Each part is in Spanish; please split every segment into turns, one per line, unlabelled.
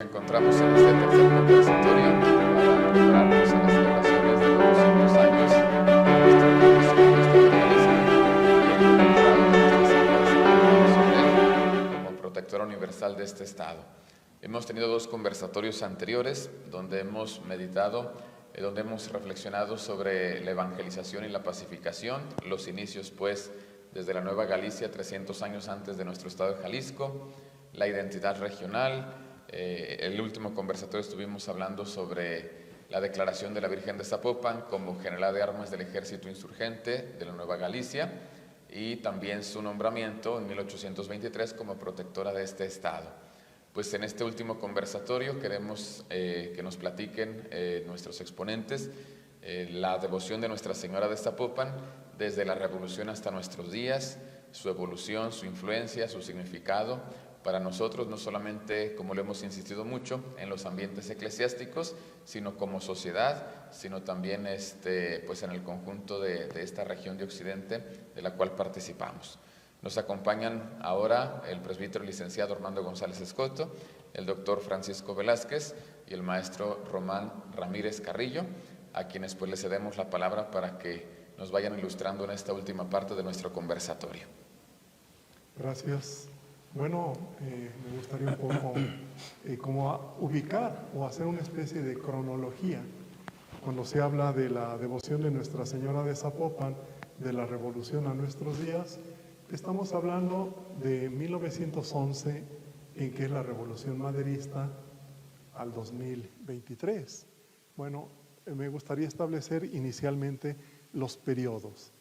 Encontramos en este tercer conversatorio para prepararnos a las celebraciones de los 200 años de nuestro municipio de como protectora universal de este estado. Hemos tenido dos conversatorios anteriores donde hemos meditado, donde hemos reflexionado sobre la evangelización y la pacificación, los inicios pues desde la Nueva Galicia 300 años antes de nuestro estado de Jalisco, la identidad regional. El último conversatorio estuvimos hablando sobre la declaración de la Virgen de Zapopan como general de armas del ejército insurgente de la Nueva Galicia y también su nombramiento en 1823 como protectora de este estado. Pues en este último conversatorio queremos que nos platiquen nuestros exponentes la devoción de Nuestra Señora de Zapopan desde la Revolución hasta nuestros días, su evolución, su influencia, su significado para nosotros, no solamente, como lo hemos insistido mucho, en los ambientes eclesiásticos, sino como sociedad, sino también pues en el conjunto de esta región de Occidente de la cual participamos. Nos acompañan ahora el presbítero licenciado Armando González Escoto, el doctor Francisco Velázquez y el maestro Román Ramírez Carrillo, a quienes pues les cedemos la palabra para que nos vayan ilustrando en esta última parte de nuestro conversatorio.
Gracias. Bueno, me gustaría un poco como ubicar o hacer una especie de cronología cuando se habla de la devoción de Nuestra Señora de Zapopan, de la Revolución a nuestros días. Estamos hablando de 1911, en que es la Revolución Maderista, al 2023. Bueno, me gustaría establecer inicialmente los periodos.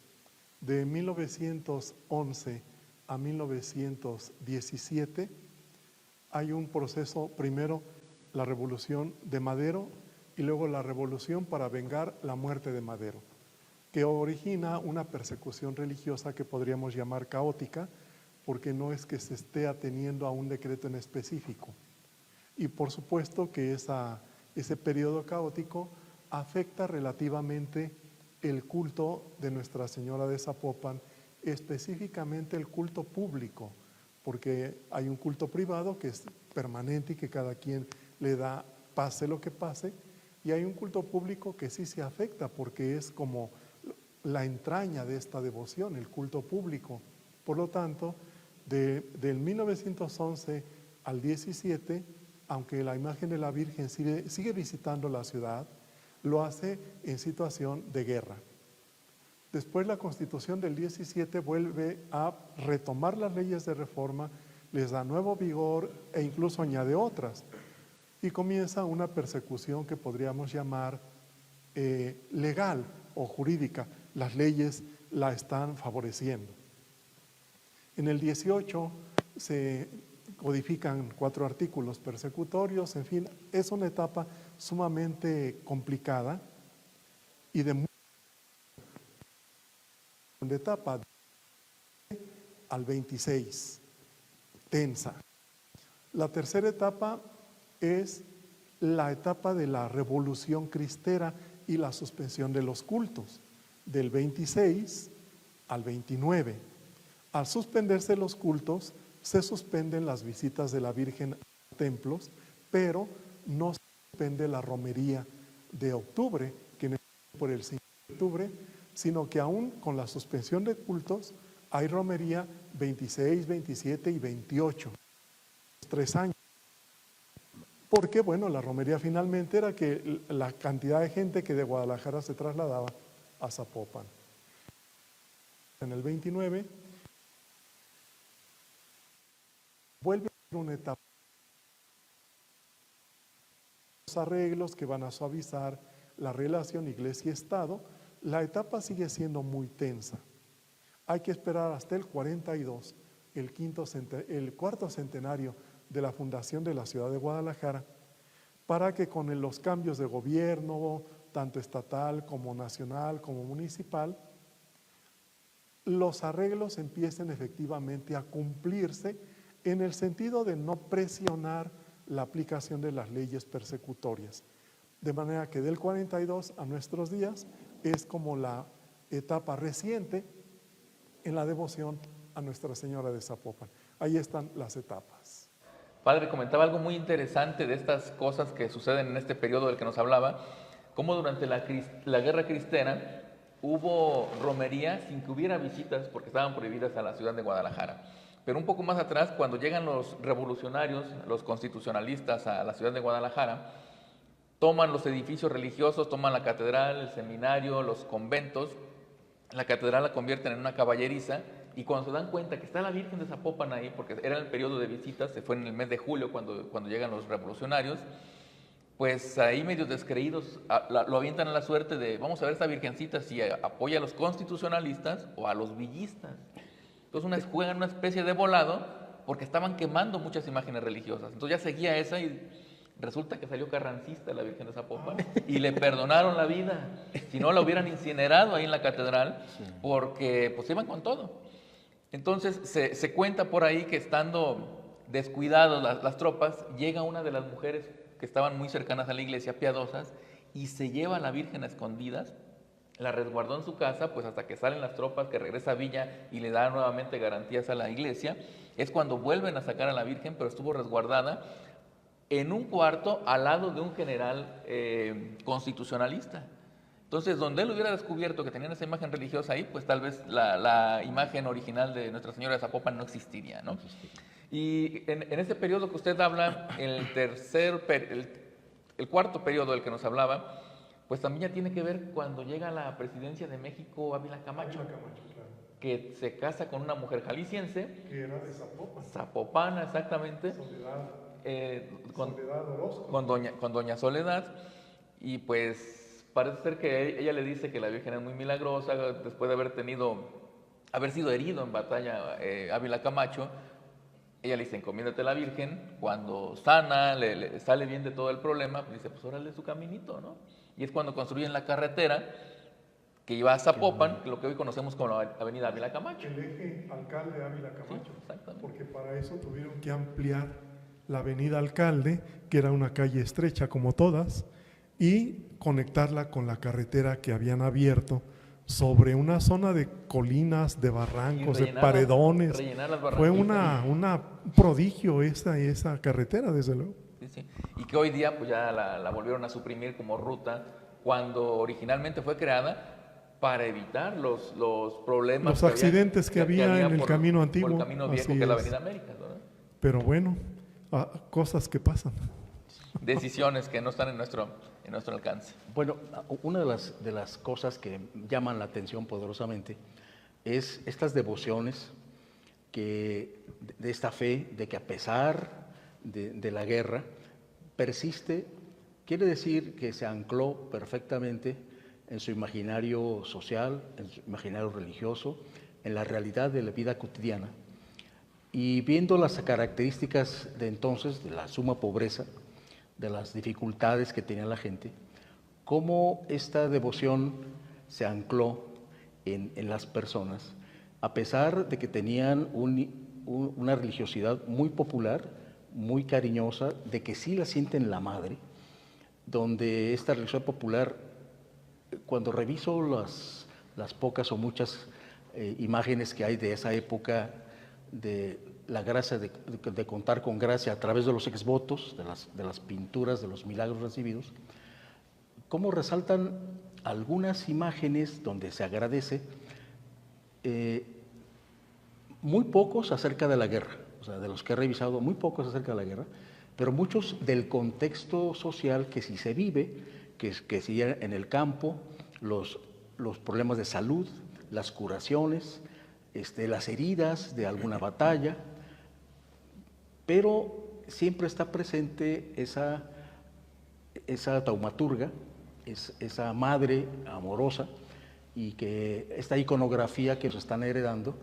De 1911 a 1917 hay un proceso, primero la revolución de Madero y luego la revolución para vengar la muerte de Madero, que origina una persecución religiosa que podríamos llamar caótica, porque no es que se esté ateniendo a un decreto en específico. Y por supuesto que ese periodo caótico afecta relativamente el culto de Nuestra Señora de Zapopan, específicamente el culto público, porque hay un culto privado que es permanente y que cada quien le da pase lo que pase, y hay un culto público que sí se afecta porque es como la entraña de esta devoción, el culto público. Por lo tanto, del 1911 al 17, aunque la imagen de la Virgen sigue visitando la ciudad, lo hace en situación de guerra. Después la Constitución del 17 vuelve a retomar las leyes de reforma, les da nuevo vigor e incluso añade otras. Y comienza una persecución que podríamos llamar legal o jurídica. Las leyes la están favoreciendo. En el 18 se codifican 4 artículos persecutorios, en fin, es una etapa sumamente complicada y de etapa al 26, tensa. La tercera etapa es la etapa de la revolución cristera y la suspensión de los cultos, del 26 al 29. Al suspenderse los cultos, se suspenden las visitas de la Virgen a templos, pero no se suspende la romería de octubre, que no es por el 5 de octubre, sino que aún con la suspensión de cultos hay romería 26, 27 y 28, 3 años. Porque, bueno, la romería finalmente era que la cantidad de gente que de Guadalajara se trasladaba a Zapopan. En el 29 vuelve a ser una etapa, los arreglos que van a suavizar la relación iglesia-estado. La etapa sigue siendo muy tensa. Hay que esperar hasta el 42, el cuarto centenario de la fundación de la ciudad de Guadalajara, para que con los cambios de gobierno, tanto estatal como nacional como municipal, los arreglos empiecen efectivamente a cumplirse en el sentido de no presionar la aplicación de las leyes persecutorias. De manera que del 42 a nuestros días es como la etapa reciente en la devoción a Nuestra Señora de Zapopan. Ahí están las etapas.
padre comentaba algo muy interesante de estas cosas que suceden en este periodo del que nos hablaba, cómo durante la Guerra Cristera hubo romería sin que hubiera visitas porque estaban prohibidas a la ciudad de Guadalajara. Pero un poco más atrás, cuando llegan los revolucionarios, los constitucionalistas a la ciudad de Guadalajara, toman los edificios religiosos, toman la catedral, el seminario, los conventos. La catedral la convierten en una caballeriza y cuando se dan cuenta que está la Virgen de Zapopan ahí, porque era el periodo de visitas, se fue en el mes de julio cuando llegan los revolucionarios, pues ahí medio descreídos lo avientan a la suerte de vamos a ver esta virgencita si apoya a los constitucionalistas o a los villistas. Entonces juegan una especie de volado porque estaban quemando muchas imágenes religiosas. Entonces ya seguía esa y resulta que salió carrancista la Virgen de Zapopan y le perdonaron la vida. Si no, la hubieran incinerado ahí en la catedral porque pues iban con todo. Entonces se cuenta por ahí que estando descuidados las tropas, llega una de las mujeres que estaban muy cercanas a la iglesia, piadosas, y se lleva a la Virgen a escondidas, la resguardó en su casa, pues hasta que salen las tropas, que regresa a Villa y le da nuevamente garantías a la iglesia. Es cuando vuelven a sacar a la Virgen, pero estuvo resguardada en un cuarto al lado de un general constitucionalista. Entonces, donde él hubiera descubierto que tenían esa imagen religiosa ahí, pues tal vez la imagen original de Nuestra Señora de Zapopan no existiría, ¿no? Y en ese periodo que usted habla, el cuarto periodo del que nos hablaba, pues también ya tiene que ver cuando llega a la presidencia de México Ávila Camacho,
Claro.
que se casa con una mujer jalisciense.
Que era de Zapopan.
Zapopana, exactamente.
Soledad.
Soledad
Orozco.
Con doña Soledad. Y pues parece ser que ella le dice que la Virgen es muy milagrosa, después de haber sido herido en batalla Ávila Camacho. Ella le dice, encomiéndate a la Virgen. Cuando sana, le sale bien de todo el problema, pues dice, pues órale su caminito, ¿no? Y es cuando construyen la carretera que iba a Zapopan, lo que hoy conocemos como la avenida Ávila Camacho.
El eje Alcalde Ávila Camacho.
Sí, exactamente.
Porque para eso tuvieron que ampliar la avenida Alcalde, que era una calle estrecha como todas, y conectarla con la carretera que habían abierto sobre una zona de colinas, de barrancos, de paredones. Fue una prodigio esa carretera, desde luego.
Sí, sí. Y que hoy día pues ya la volvieron a suprimir como ruta cuando originalmente fue creada para evitar los problemas.
Los accidentes que había en el camino antiguo.
Por el camino viejo que es la Avenida América, ¿verdad?
Pero bueno, cosas que pasan.
Decisiones que no están en nuestro alcance.
Bueno, una de las cosas que llaman la atención poderosamente es estas devociones de esta fe de que a pesar de la guerra persiste, quiere decir que se ancló perfectamente en su imaginario social, en su imaginario religioso, en la realidad de la vida cotidiana. Y viendo las características de entonces, de la suma pobreza, de las dificultades que tenía la gente, cómo esta devoción se ancló en las personas, a pesar de que tenían una religiosidad muy popular, muy cariñosa, de que sí la sienten la madre, donde esta religiosidad popular, cuando reviso las pocas o muchas imágenes que hay de esa época, de la gracia de contar con gracia a través de los exvotos, de las pinturas, de los milagros recibidos, cómo resaltan algunas imágenes donde se agradece, muy pocos acerca de la guerra, o sea, de los que he revisado, muy pocos acerca de la guerra, pero muchos del contexto social que sí se vive, que sí en el campo, los problemas de salud, las curaciones, las heridas de alguna batalla, pero siempre está presente esa taumaturga, esa madre amorosa, y que esta iconografía que nos están heredando,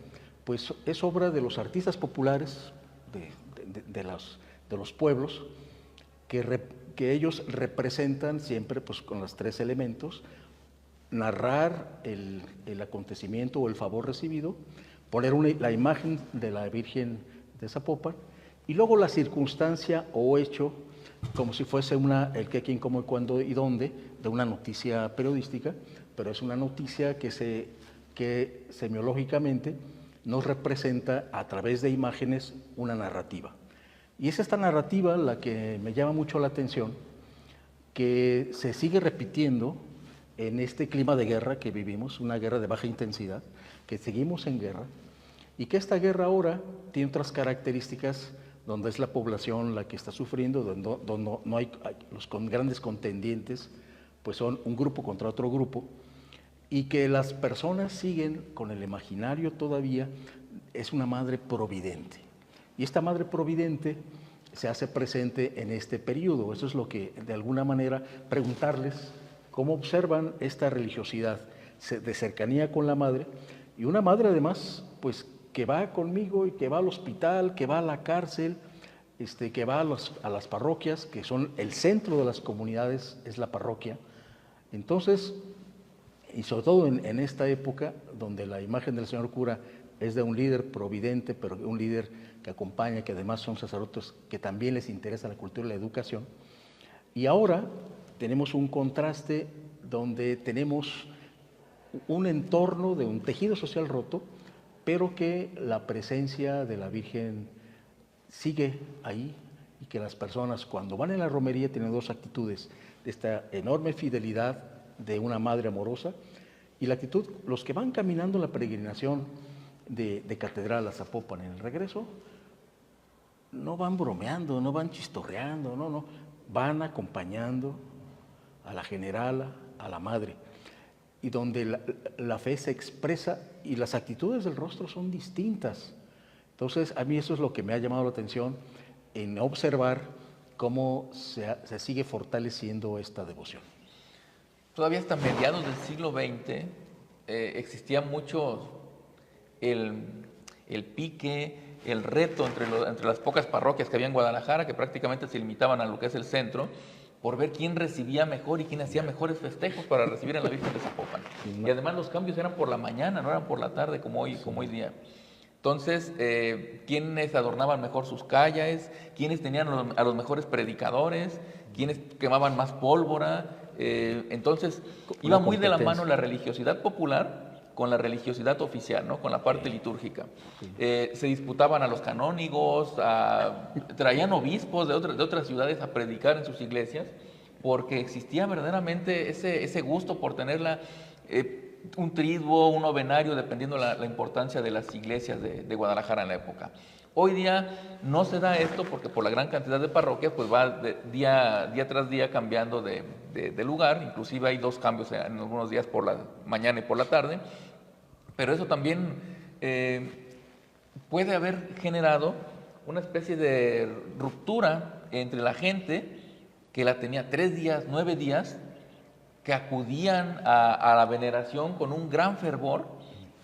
pues es obra de los artistas populares de los pueblos, que ellos representan siempre pues, con los tres elementos: narrar el acontecimiento o el favor recibido, poner la imagen de la Virgen de Zapopan, y luego la circunstancia o hecho, como si fuese el qué, quién, cómo, cuándo y dónde, de una noticia periodística, pero es una noticia que semiológicamente nos representa a través de imágenes una narrativa. Y es esta narrativa la que me llama mucho la atención, que se sigue repitiendo en este clima de guerra que vivimos, una guerra de baja intensidad, que seguimos en guerra, y que esta guerra ahora tiene otras características donde es la población la que está sufriendo, donde no hay los grandes contendientes, pues son un grupo contra otro grupo, y que las personas siguen con el imaginario todavía, es una madre providente. Y esta madre providente se hace presente en este periodo. Eso es lo que, de alguna manera, preguntarles cómo observan esta religiosidad de cercanía con la madre, y una madre además, pues, que va conmigo y que va al hospital, que va a la cárcel, que va a las parroquias, que son el centro de las comunidades, es la parroquia. Entonces, y sobre todo en esta época, donde la imagen del señor cura es de un líder providente, pero un líder que acompaña, que además son sacerdotes que también les interesa la cultura y la educación. Y ahora tenemos un contraste donde tenemos un entorno de un tejido social roto, pero que la presencia de la Virgen sigue ahí, y que las personas cuando van en la romería tienen dos actitudes: de esta enorme fidelidad de una madre amorosa, y la actitud, los que van caminando en la peregrinación de Catedral a Zapopan en el regreso, no van bromeando, no van chistorreando, no, van acompañando a la generala, a la madre, y donde la fe se expresa y las actitudes del rostro son distintas. Entonces, a mí eso es lo que me ha llamado la atención, en observar cómo se sigue fortaleciendo esta devoción.
Todavía hasta mediados del siglo XX existía mucho el pique, el reto entre las pocas parroquias que había en Guadalajara, que prácticamente se limitaban a lo que es el centro, por ver quién recibía mejor y quién hacía mejores festejos para recibir a la Virgen de Zapopan. Y además los cambios eran por la mañana, no eran por la tarde como hoy día. Entonces, quiénes adornaban mejor sus calles, quiénes tenían a los mejores predicadores, quiénes quemaban más pólvora. Entonces, iba muy de la mano la religiosidad popular con la religiosidad oficial, ¿no? Con la parte litúrgica. Se disputaban a los canónigos, traían obispos de otras ciudades a predicar en sus iglesias, porque existía verdaderamente ese gusto por tenerla, un triduo, un novenario, dependiendo la importancia de las iglesias de Guadalajara en la época. Hoy día no se da esto porque por la gran cantidad de parroquias pues va día tras día cambiando de lugar, inclusive hay 2 cambios en algunos días, por la mañana y por la tarde, pero eso también puede haber generado una especie de ruptura entre la gente que la tenía 3 días, 9 días, que acudían a la veneración con un gran fervor.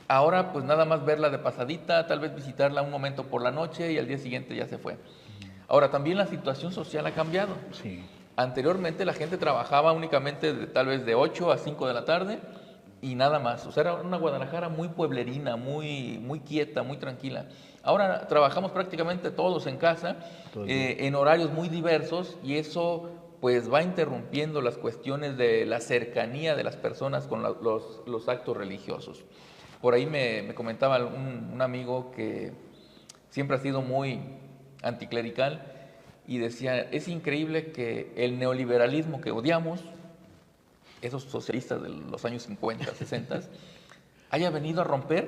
Ahora pues nada más verla de pasadita, tal vez visitarla un momento por la noche y al día siguiente ya se fue. Ahora también la situación social ha cambiado.
Sí.
Anteriormente la gente trabajaba únicamente tal vez de 8 a 5 de la tarde y nada más. O sea, era una Guadalajara muy pueblerina, muy quieta, muy tranquila. Ahora trabajamos prácticamente todos en casa, en horarios muy diversos, y eso pues va interrumpiendo las cuestiones de la cercanía de las personas con los actos religiosos. Por ahí me comentaba un amigo que siempre ha sido muy anticlerical y decía, es increíble que el neoliberalismo que odiamos, esos socialistas de los años 50, 60, haya venido a romper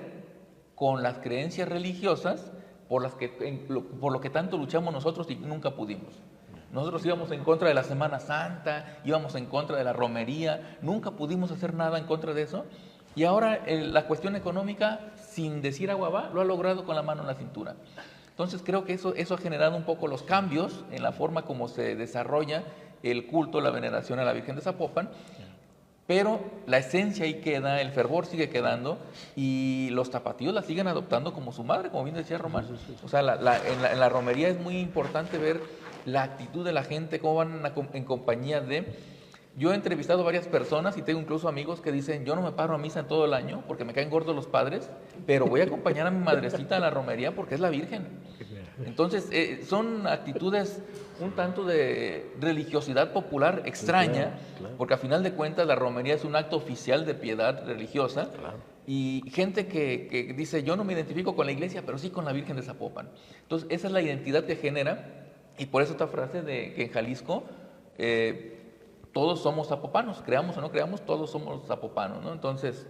con las creencias religiosas por lo que tanto luchamos nosotros y nunca pudimos. Nosotros íbamos en contra de la Semana Santa, íbamos en contra de la romería, nunca pudimos hacer nada en contra de eso. Y ahora la cuestión económica, sin decir agua va, lo ha logrado con la mano en la cintura. Entonces creo que eso ha generado un poco los cambios en la forma como se desarrolla el culto, la veneración a la Virgen de Zapopan, pero la esencia ahí queda, el fervor sigue quedando, y los tapatíos la siguen adoptando como su madre, como bien decía Román. O sea, en la romería es muy importante ver la actitud de la gente, cómo van en compañía de... Yo he entrevistado a varias personas y tengo incluso amigos que dicen, yo no me paro a misa en todo el año porque me caen gordos los padres, pero voy a acompañar a mi madrecita a la romería porque es la Virgen. Entonces, son actitudes un tanto de religiosidad popular extraña, claro. Porque a final de cuentas la romería es un acto oficial de piedad religiosa, claro. Y gente que dice, yo no me identifico con la iglesia, pero sí con la Virgen de Zapopan. Entonces, esa es la identidad que genera Y por eso esta frase de que en Jalisco todos somos zapopanos, creamos o no creamos, todos somos zapopanos, ¿no? Entonces,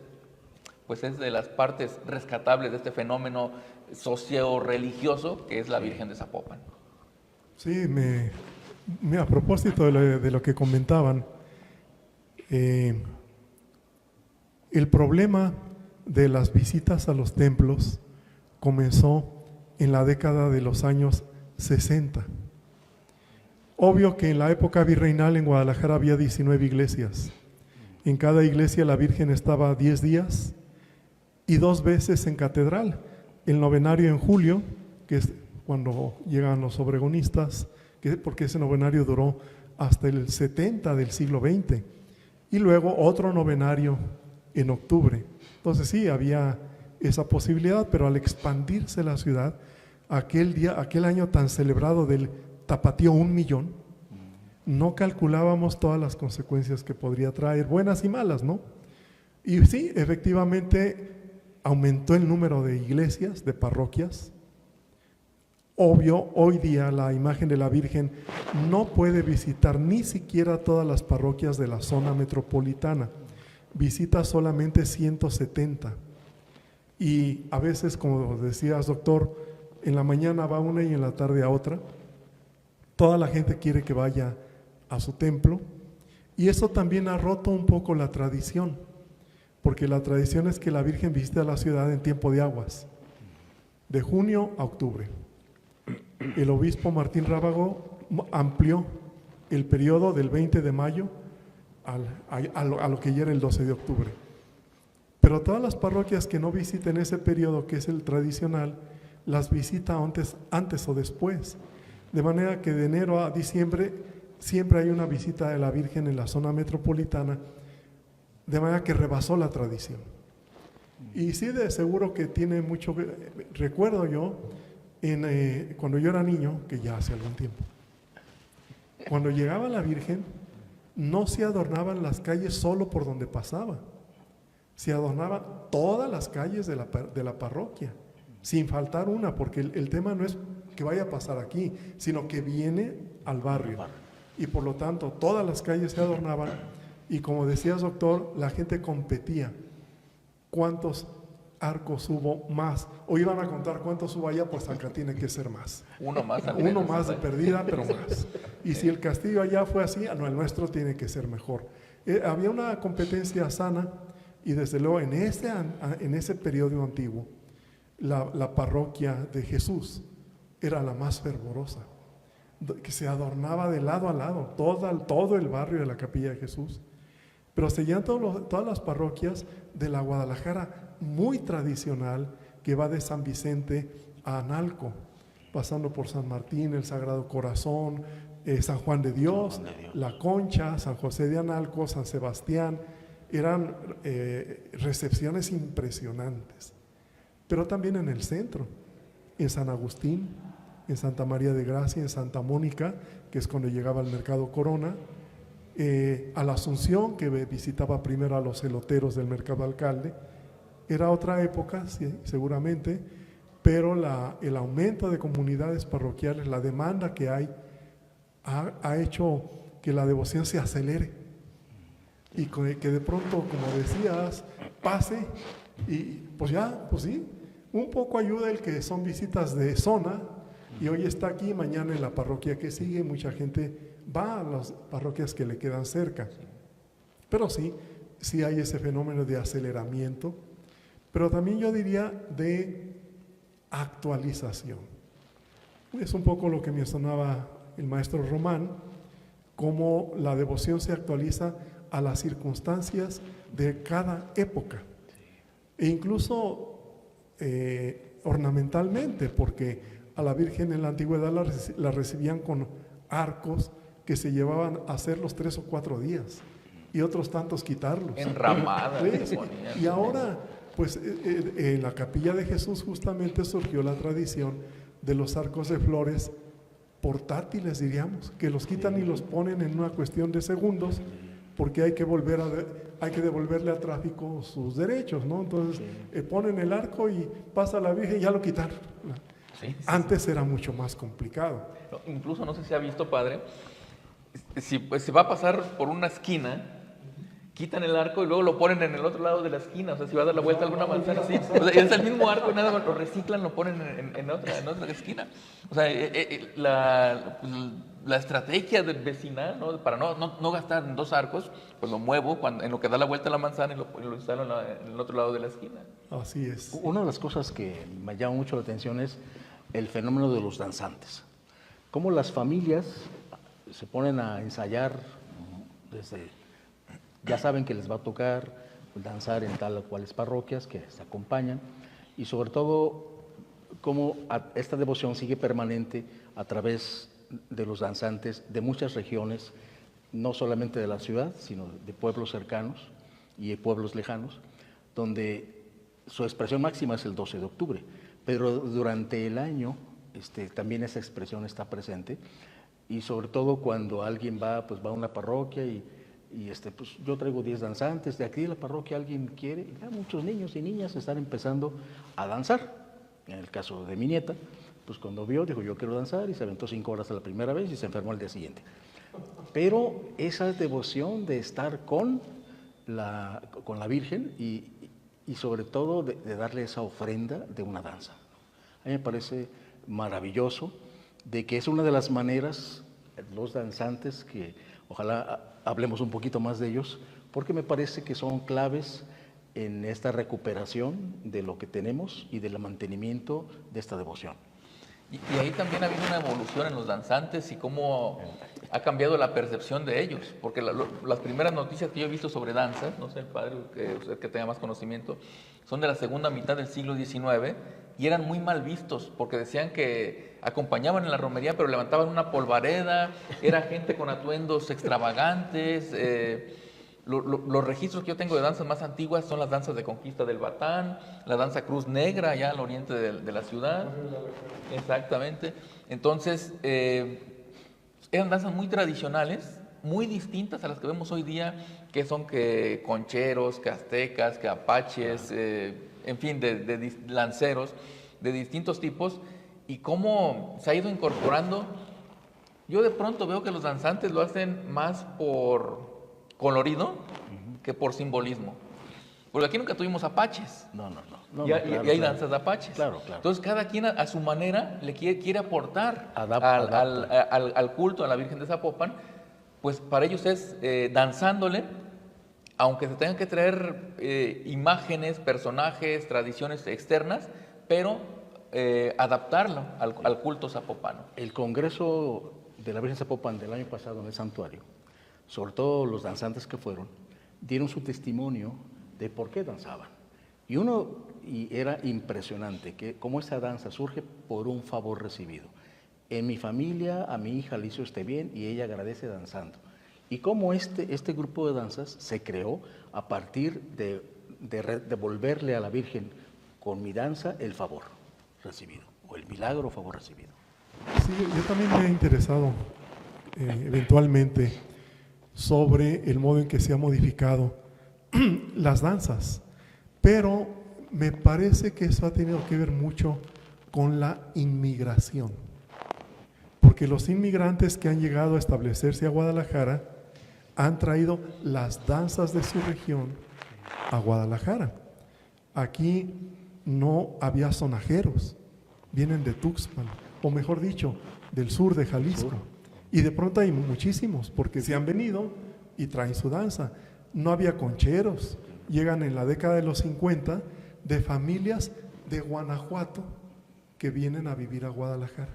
pues es de las partes rescatables de este fenómeno socio-religioso que es la Virgen de Zapopan.
Sí, a propósito de lo que comentaban, el problema de las visitas a los templos comenzó en la década de los años 60. Obvio que en la época virreinal en Guadalajara había 19 iglesias. En cada iglesia la Virgen estaba 10 días y 2 veces en catedral. El novenario en julio, que es cuando llegan los obregonistas, porque ese novenario duró hasta el 70 del siglo XX. Y luego otro novenario en octubre. Entonces sí, había esa posibilidad, pero al expandirse la ciudad, aquel año tan celebrado del Tapatío 1,000,000, no calculábamos todas las consecuencias que podría traer, buenas y malas, ¿no? Y sí, efectivamente aumentó el número de iglesias, de parroquias. Obvio, hoy día la imagen de la Virgen no puede visitar ni siquiera todas las parroquias de la zona metropolitana, visita solamente 170. Y a veces, como decías, doctor, en la mañana va una y en la tarde a otra. Toda la gente quiere que vaya a su templo y eso también ha roto un poco la tradición, porque la tradición es que la Virgen visita la ciudad en tiempo de aguas, de junio a octubre. El obispo Martín Rábago amplió el periodo del 20 de mayo a lo que ya era el 12 de octubre. Pero todas las parroquias que no visiten ese periodo, que es el tradicional, las visita antes o después. De manera que de enero a diciembre siempre hay una visita de la Virgen en la zona metropolitana, de manera que rebasó la tradición. Y sí, de seguro que tiene mucho. Recuerdo yo, cuando yo era niño, que ya hace algún tiempo, cuando llegaba la Virgen, no se adornaban las calles solo por donde pasaba, se adornaban todas las calles de la parroquia, sin faltar una, porque el tema no es que vaya a pasar aquí, sino que viene al barrio. Y por lo tanto, todas las calles se adornaban y como decías, doctor, la gente competía. ¿Cuántos arcos hubo más? O iban a contar cuántos hubo allá, pues acá tiene que ser más.
Uno más.
Uno más de perdida, pero más. Y si el castillo allá fue así, no, el nuestro tiene que ser mejor. Había una competencia sana y desde luego en ese periodo antiguo, la parroquia de Jesús era la más fervorosa, que se adornaba de lado a lado, todo el barrio de la Capilla de Jesús. Pero seguían todas las parroquias de la Guadalajara muy tradicional, que va de San Vicente a Analco, pasando por San Martín, el Sagrado Corazón, San Juan de Dios, La Concha, San José de Analco, San Sebastián. Eran recepciones impresionantes. Pero también en el centro, en San Agustín, en Santa María de Gracia, en Santa Mónica, que es cuando llegaba al Mercado Corona, a la Asunción, que visitaba primero a los eloteros del Mercado Alcalde. Era otra época, sí, seguramente, pero el aumento de comunidades parroquiales, la demanda que hay, ha hecho que la devoción se acelere y que de pronto, como decías, pase y pues sí, un poco ayuda el que son visitas de zona y hoy está aquí, mañana en la parroquia que sigue, mucha gente va a las parroquias que le quedan cerca. Pero sí hay ese fenómeno de aceleramiento, pero también yo diría de actualización. Es un poco lo que mencionaba el maestro Román, cómo la devoción se actualiza a las circunstancias de cada época, e incluso ornamentalmente, porque a la Virgen en la antigüedad la recibían con arcos que se llevaban a hacer los 3 o 4 días y otros tantos quitarlos.
Enramadas.
Sí. Y ahora, pues en la Capilla de Jesús justamente surgió la tradición de los arcos de flores portátiles, diríamos, que los quitan y los ponen en una cuestión de segundos, porque hay que devolverle a tráfico sus derechos, ¿no? Entonces ponen el arco y pasa la Virgen y ya lo quitaron.
Sí.
Antes era mucho más complicado.
No, incluso no sé si ha visto, padre, si pues, se va a pasar por una esquina, quitan el arco y luego lo ponen en el otro lado de la esquina. O sea, si va a dar la vuelta a alguna manzana, sí. O sea, es el mismo arco y nada más lo reciclan, lo ponen en otra esquina. O sea, la estrategia del vecinal, ¿no? Para no gastar en 2 arcos, pues lo muevo en lo que da la vuelta a la manzana y lo instalo en el otro lado de la esquina.
Así es.
Una de las cosas que me llama mucho la atención es el fenómeno de los danzantes. Cómo las familias se ponen a ensayar desde, ya saben que les va a tocar danzar en tal o cuales parroquias que se acompañan, y sobre todo cómo esta devoción sigue permanente a través de los danzantes de muchas regiones, no solamente de la ciudad, sino de pueblos cercanos y de pueblos lejanos, donde su expresión máxima es el 12 de octubre, pero durante el año también esa expresión está presente, y sobre todo cuando alguien va, pues va a una parroquia y pues yo traigo 10 danzantes, de aquí de la parroquia alguien quiere, y ya muchos niños y niñas están empezando a danzar. En el caso de mi nieta, pues cuando vio, dijo yo quiero danzar, y se aventó 5 horas a la primera vez y se enfermó al día siguiente. Pero esa devoción de estar con la Virgen y sobre todo de darle esa ofrenda de una danza. A mí me parece maravilloso de que es una de las maneras, los danzantes, que ojalá hablemos un poquito más de ellos, porque me parece que son claves en esta recuperación de lo que tenemos y del mantenimiento de esta devoción.
Y ahí también ha habido una evolución en los danzantes y cómo ha cambiado la percepción de ellos, porque las primeras noticias que yo he visto sobre danzas, no sé, el padre, usted que tenga más conocimiento, son de la segunda mitad del siglo XIX y eran muy mal vistos, porque decían que acompañaban en la romería, pero levantaban una polvareda, era gente con atuendos extravagantes. Los registros que yo tengo de danzas más antiguas son las danzas de conquista del Batán, la danza Cruz Negra allá al oriente de la ciudad. Exactamente. Entonces, eran danzas muy tradicionales, muy distintas a las que vemos hoy día, que son que concheros, que aztecas, que apaches, en fin, de lanceros de distintos tipos, y cómo se ha ido incorporando. Yo de pronto veo que los danzantes lo hacen más por colorido que por simbolismo. Porque aquí nunca tuvimos apaches.
No.
Y hay danzas de apaches.
Claro.
Entonces cada quien a su manera le quiere aportar
Adapta.
al culto a la Virgen de Zapopan. Pues para ellos es danzándole, aunque se tengan que traer imágenes, personajes, tradiciones externas, pero adaptarlo al culto zapopano.
El Congreso de la Virgen de Zapopan del año pasado en el santuario, sobre todo los danzantes que fueron, dieron su testimonio de por qué danzaban. Y era impresionante que cómo esa danza surge por un favor recibido. En mi familia a mi hija le hizo bien y ella agradece danzando. Y cómo este grupo de danzas se creó a partir de devolverle a la Virgen con mi danza el favor recibido, o el milagro o favor recibido.
Sí, yo también me he interesado eventualmente sobre el modo en que se ha modificado las danzas, pero me parece que eso ha tenido que ver mucho con la inmigración, porque los inmigrantes que han llegado a establecerse a Guadalajara han traído las danzas de su región a Guadalajara. Aquí no había sonajeros, vienen de Tuxpan, o mejor dicho, del sur de Jalisco. Y de pronto hay muchísimos, porque se han venido y traen su danza. No había concheros, llegan en la década de los 50 de familias de Guanajuato que vienen a vivir a Guadalajara.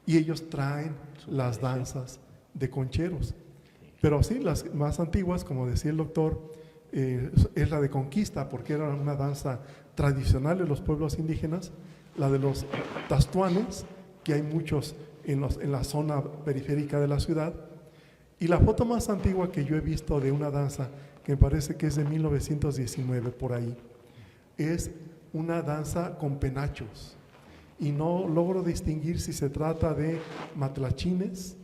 Y ellos traen las danzas de concheros. Pero sí, las más antiguas, como decía el doctor, es la de conquista, porque era una danza tradicional de los pueblos indígenas, la de los tastuanes, que hay muchos en la zona periférica de la ciudad. Y la foto más antigua que yo he visto de una danza, que me parece que es de 1919 por ahí, es una danza con penachos. Y no logro distinguir si se trata de matlachines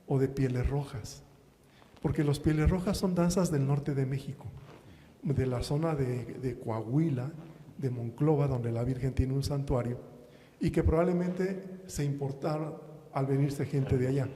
o de pieles rojas, porque los pieles rojas son danzas del norte de México, de la zona de Coahuila, de Monclova, donde la Virgen tiene un santuario, y que probablemente se importaron al venirse gente de allá.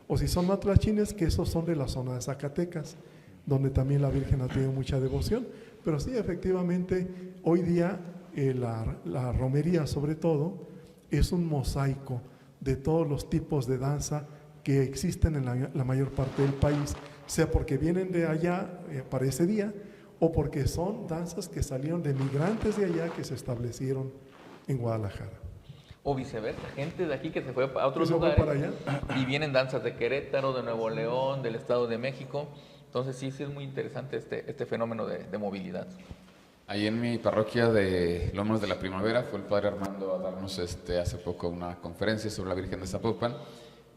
O si son matlachines, que esos son de la zona de Zacatecas, donde también la Virgen ha tenido mucha devoción. Pero sí, efectivamente, hoy día la romería sobre todo es un mosaico de todos los tipos de danza que existen en la mayor parte del país, sea porque vienen de allá para ese día o porque son danzas que salieron de migrantes de allá que se establecieron en Guadalajara.
O viceversa, gente de aquí que se fue a otros
¿Que se fue
lugares
para allá?
y vienen danzas de Querétaro, de Nuevo León, del Estado de México. Entonces sí es muy interesante este fenómeno de movilidad.
Ahí en mi parroquia de Lomas de la Primavera fue el padre Armando a darnos hace poco una conferencia sobre la Virgen de Zapopan,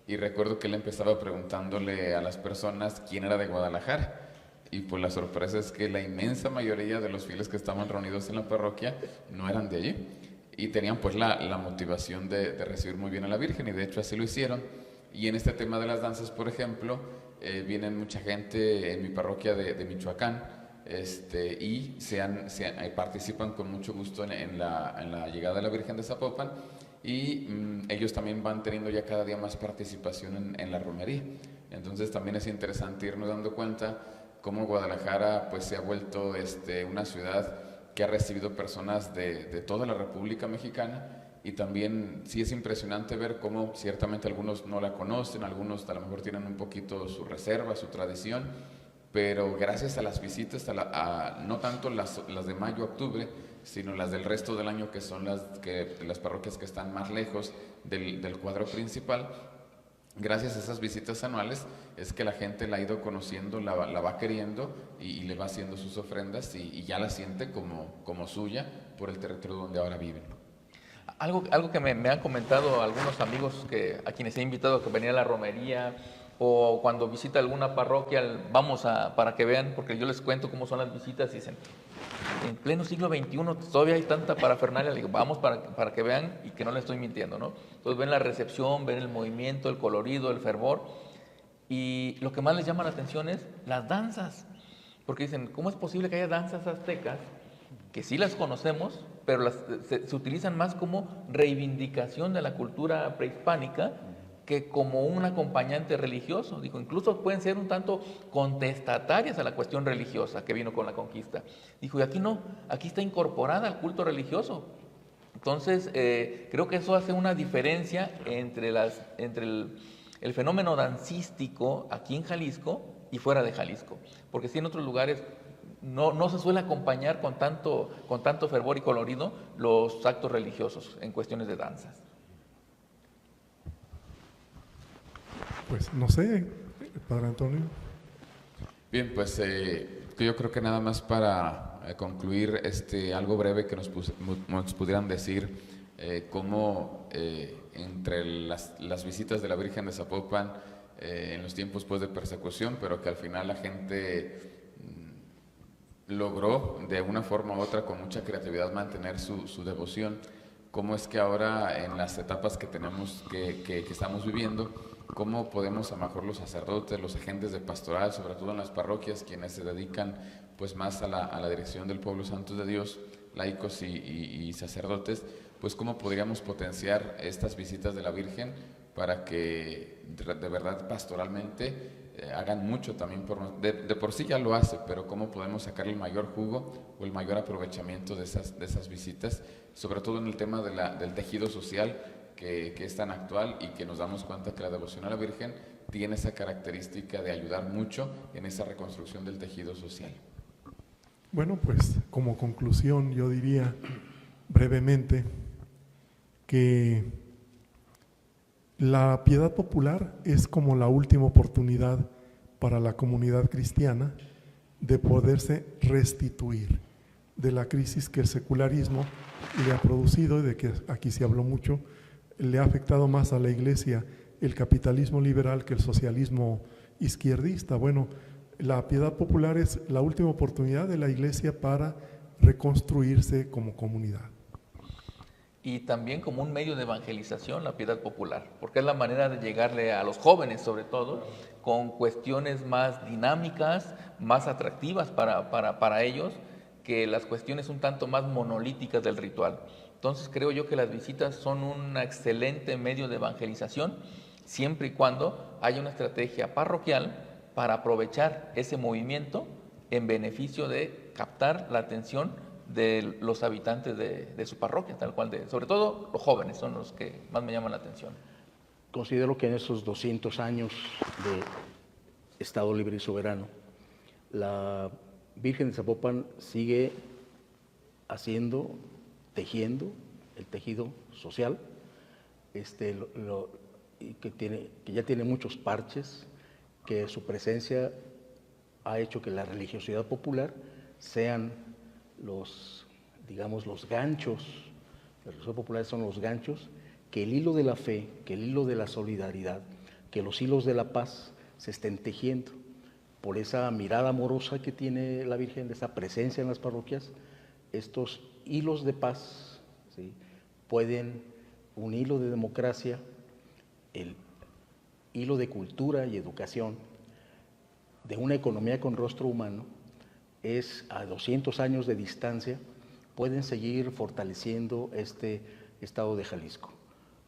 y recuerdo que él empezaba preguntándole a las personas quién era de Guadalajara, y pues la sorpresa es que la inmensa mayoría de los fieles que estaban reunidos en la parroquia no eran de allí, y tenían pues la motivación de recibir muy bien a la Virgen, y de hecho así lo hicieron. Y en este tema de las danzas, por ejemplo, vienen mucha gente en mi parroquia de Michoacán, y participan con mucho gusto en la llegada de la Virgen de Zapopan, y ellos también van teniendo ya cada día más participación en la romería. Entonces también es interesante irnos dando cuenta cómo Guadalajara pues se ha vuelto una ciudad que ha recibido personas de toda la República Mexicana, y también sí es impresionante ver cómo ciertamente algunos no la conocen, algunos a lo mejor tienen un poquito su reserva, su tradición, pero gracias a las visitas, no tanto las de mayo, octubre, sino las del resto del año, que son las parroquias que están más lejos del cuadro principal, gracias a esas visitas anuales es que la gente la ha ido conociendo, la va queriendo y le va haciendo sus ofrendas y ya la siente como suya por el territorio donde ahora viven.
Algo que me han comentado algunos amigos a quienes he invitado a que venir a la romería, o cuando visita alguna parroquia, para que vean, porque yo les cuento cómo son las visitas, y dicen, en pleno siglo XXI todavía hay tanta parafernalia. Le digo, vamos para que vean y que no les estoy mintiendo, ¿no? Entonces ven la recepción, ven el movimiento, el colorido, el fervor, y lo que más les llama la atención es las danzas, porque dicen, ¿cómo es posible que haya danzas aztecas que sí las conocemos, pero se utilizan más como reivindicación de la cultura prehispánica que como un acompañante religioso? Dijo, incluso pueden ser un tanto contestatarias a la cuestión religiosa que vino con la conquista. Dijo, y aquí no, aquí está incorporada al culto religioso. Entonces, creo que eso hace una diferencia entre el fenómeno dancístico aquí en Jalisco y fuera de Jalisco, porque sí en otros lugares no se suele acompañar con tanto fervor y colorido los actos religiosos en cuestiones de danzas.
Pues no sé, Padre Antonio.
Bien, pues yo creo que nada más para concluir algo breve que nos pudieran decir cómo entre las visitas de la Virgen de Zapopan en los tiempos pues, de persecución, pero que al final la gente logró de una forma u otra con mucha creatividad mantener su devoción. Cómo es que ahora en las etapas que tenemos que estamos viviendo, cómo podemos a lo mejor los sacerdotes, los agentes de pastoral, sobre todo en las parroquias, quienes se dedican pues más a la dirección del pueblo santo de Dios, laicos y sacerdotes, pues cómo podríamos potenciar estas visitas de la Virgen para que de verdad pastoralmente hagan mucho también, de por sí ya lo hace, pero cómo podemos sacar el mayor jugo o el mayor aprovechamiento de esas visitas, sobre todo en el tema del tejido social que es tan actual, y que nos damos cuenta que la devoción a la Virgen tiene esa característica de ayudar mucho en esa reconstrucción del tejido social.
Bueno, pues como conclusión yo diría brevemente que la piedad popular es como la última oportunidad para la comunidad cristiana de poderse restituir de la crisis que el secularismo le ha producido, y de que aquí se habló mucho, le ha afectado más a la Iglesia el capitalismo liberal que el socialismo izquierdista. Bueno, la piedad popular es la última oportunidad de la Iglesia para reconstruirse como comunidad.
Y también como un medio de evangelización, la piedad popular, porque es la manera de llegarle a los jóvenes, sobre todo, con cuestiones más dinámicas, más atractivas para ellos, que las cuestiones un tanto más monolíticas del ritual. Entonces creo yo que las visitas son un excelente medio de evangelización, siempre y cuando haya una estrategia parroquial para aprovechar ese movimiento en beneficio de captar la atención de los habitantes de su parroquia, tal cual, sobre todo los jóvenes son los que más me llaman la atención.
Considero que en esos 200 años de Estado libre y soberano, la Virgen de Zapopan sigue haciendo, tejiendo el tejido social, y que ya tiene muchos parches, que su presencia ha hecho que la religiosidad popular sean digamos, los ganchos. La religiosidad popular son los ganchos, que el hilo de la fe, que el hilo de la solidaridad, que los hilos de la paz se estén tejiendo. Por esa mirada amorosa que tiene la Virgen, de esa presencia en las parroquias, estos hilos de paz, ¿sí?, pueden, un hilo de democracia, el hilo de cultura y educación, de una economía con rostro humano, es a 200 años de distancia, pueden seguir fortaleciendo este estado de Jalisco.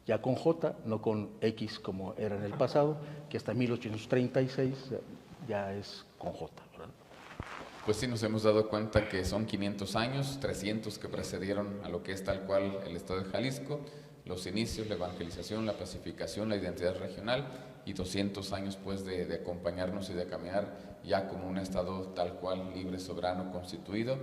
Ya con J, no con X como era en el pasado, que hasta 1836 ya es con J, ¿verdad?
Pues sí, nos hemos dado cuenta que son 500 años, 300 que precedieron a lo que es tal cual el estado de Jalisco, los inicios, la evangelización, la pacificación, la identidad regional, y 200 años pues de acompañarnos y de caminar ya como un estado tal cual, libre, soberano, constituido.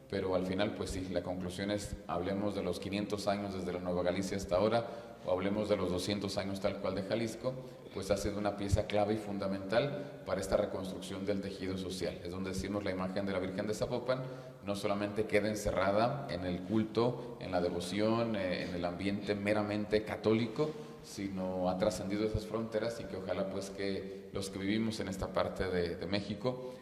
Pero al final pues sí, la conclusión es, hablemos de los 500 años desde la Nueva Galicia hasta ahora, o hablemos de los 200 años tal cual de Jalisco, pues ha sido una pieza clave y fundamental para esta reconstrucción del tejido social. Es donde decimos la imagen de la Virgen de Zapopan no solamente queda encerrada en el culto, en la devoción, en el ambiente meramente católico, sino ha trascendido esas fronteras, y que ojalá pues que los que vivimos en esta parte de México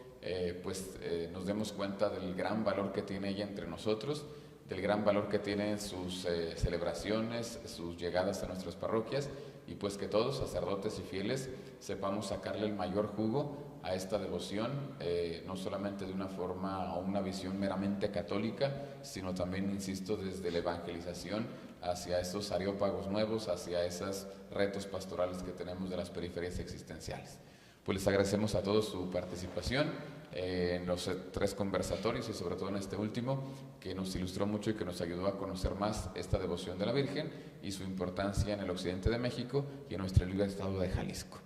nos demos cuenta del gran valor que tiene ella entre nosotros, del gran valor que tienen sus celebraciones, sus llegadas a nuestras parroquias, y pues que todos, sacerdotes y fieles, sepamos sacarle el mayor jugo a esta devoción, no solamente de una forma o una visión meramente católica, sino también, insisto, desde la evangelización hacia esos areópagos nuevos, hacia esos retos pastorales que tenemos de las periferias existenciales. Pues les agradecemos a todos su participación en los 3 conversatorios, y sobre todo en este último, que nos ilustró mucho y que nos ayudó a conocer más esta devoción de la Virgen y su importancia en el occidente de México y en nuestro libre estado de Jalisco.